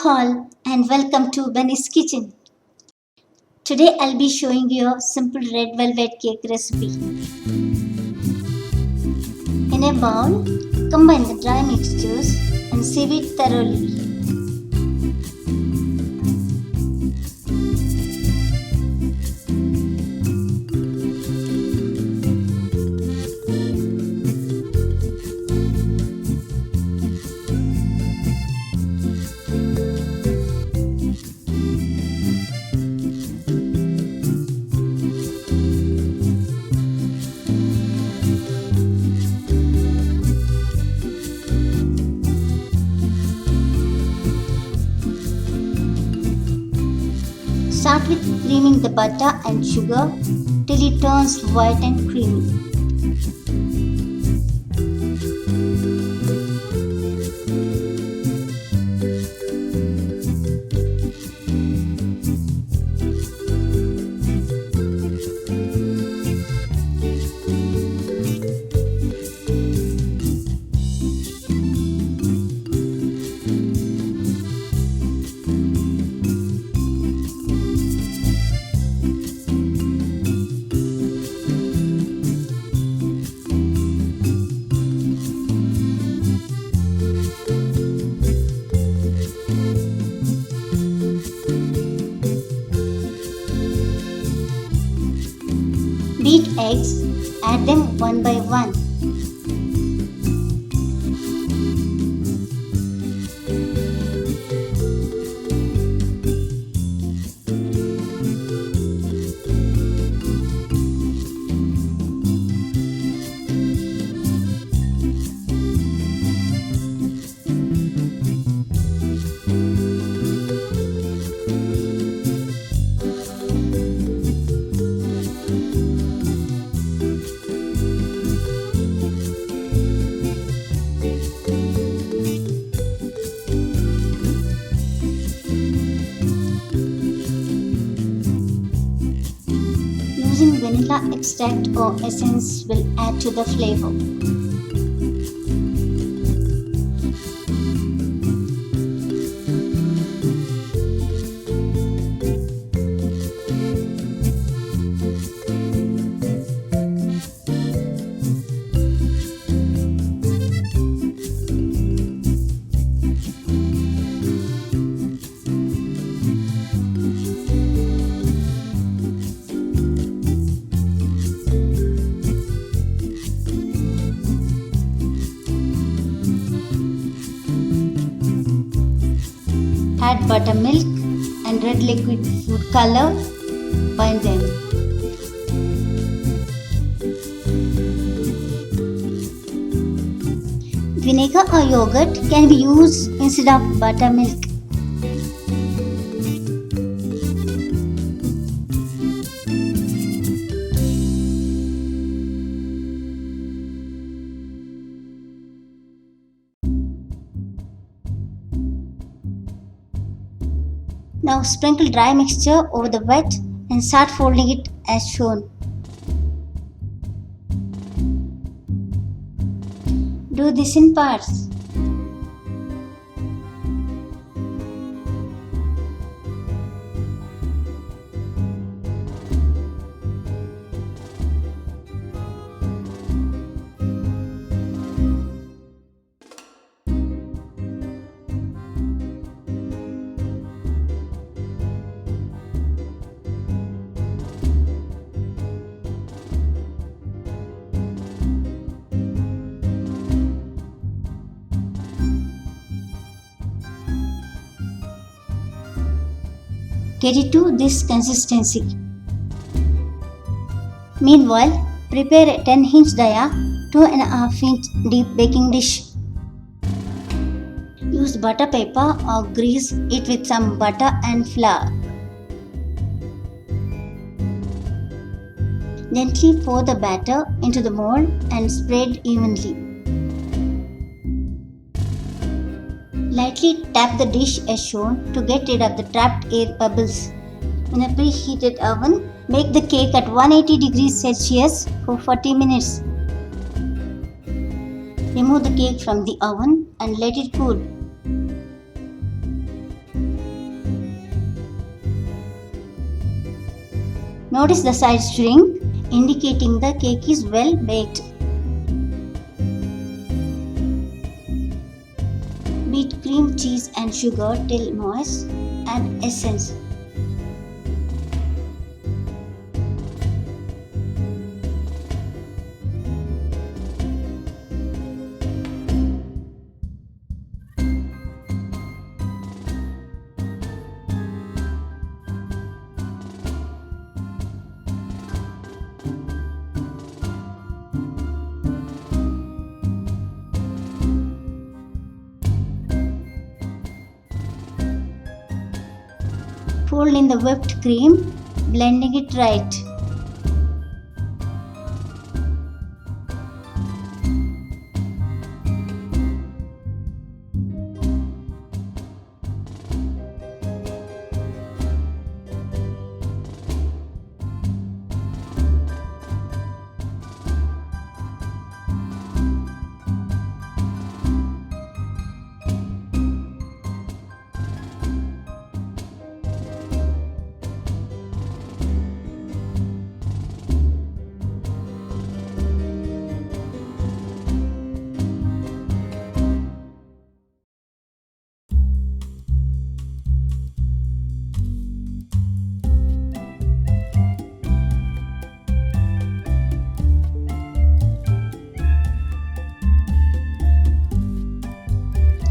all and welcome to Benny's Kitchen. Today I'll be showing you a simple red velvet cake recipe. In a bowl, combine the dry mixtures and sieve it thoroughly. Start with creaming the butter and sugar till it turns white and creamy. Beat eggs, add them one by one. Using vanilla extract or essence will add to the flavor. Add buttermilk and red liquid food color. Bind them. Vinegar or yogurt can be used instead of buttermilk. Now sprinkle dry mixture over the wet and start folding it as shown. Do this in parts. Get it to this consistency. Meanwhile, prepare a 10-inch dia 2.5-inch deep baking dish. Use butter paper or grease it with some butter and flour. Gently pour the batter into the mold and spread evenly. Lightly tap the dish as shown to get rid of the trapped air bubbles. In a preheated oven, make the cake at 180 degrees Celsius for 40 minutes. Remove the cake from the oven and let it cool. Notice the sides shrink, indicating the cake is well baked. Beat cream, cheese and sugar till moist. Add essence. Fold in the whipped cream, blending it right.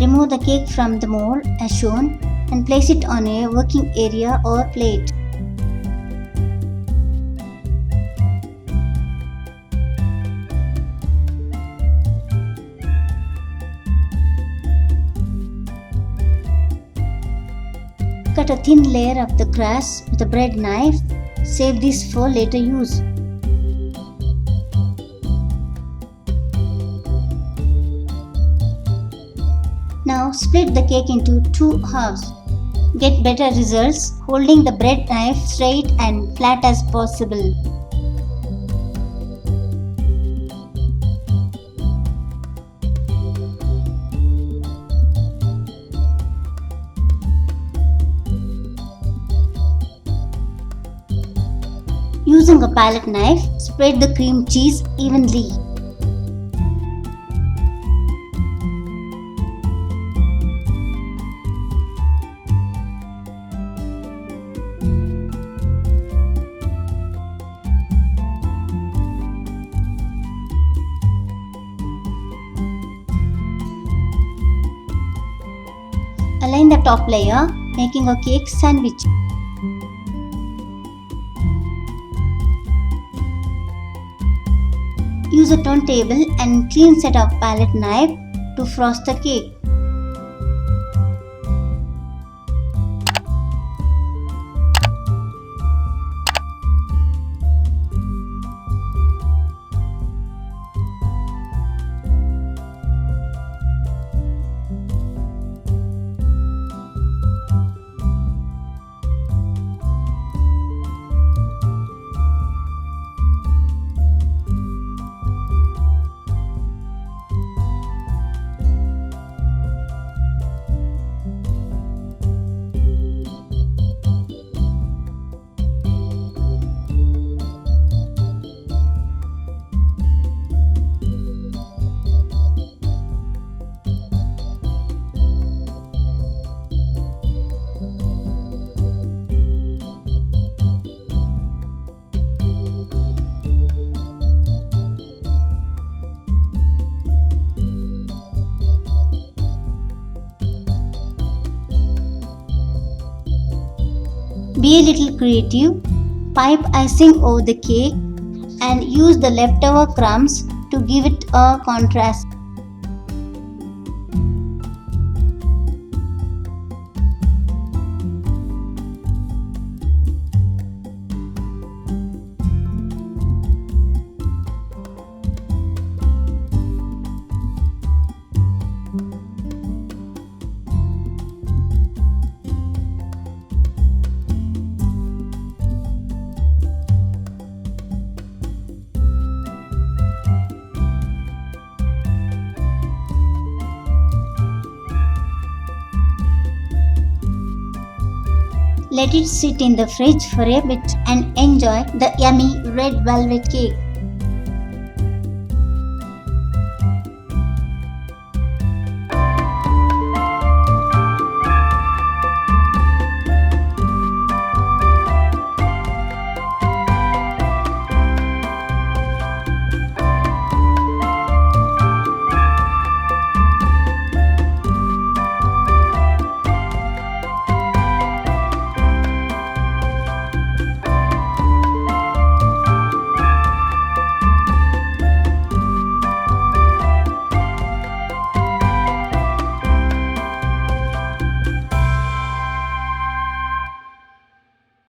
Remove the cake from the mold as shown and place it on a working area or plate. Cut a thin layer of the crust with a bread knife. Save this for later use. Now split the cake into 2 halves. Get better results holding the bread knife straight and flat as possible. Using a palette knife, spread the cream cheese evenly. Align the top layer, making a cake sandwich. Use a turntable and clean set of palette knife to frost the cake. Be a little creative, pipe icing over the cake and use the leftover crumbs to give it a contrast. Let it sit in the fridge for a bit and enjoy the yummy red velvet cake.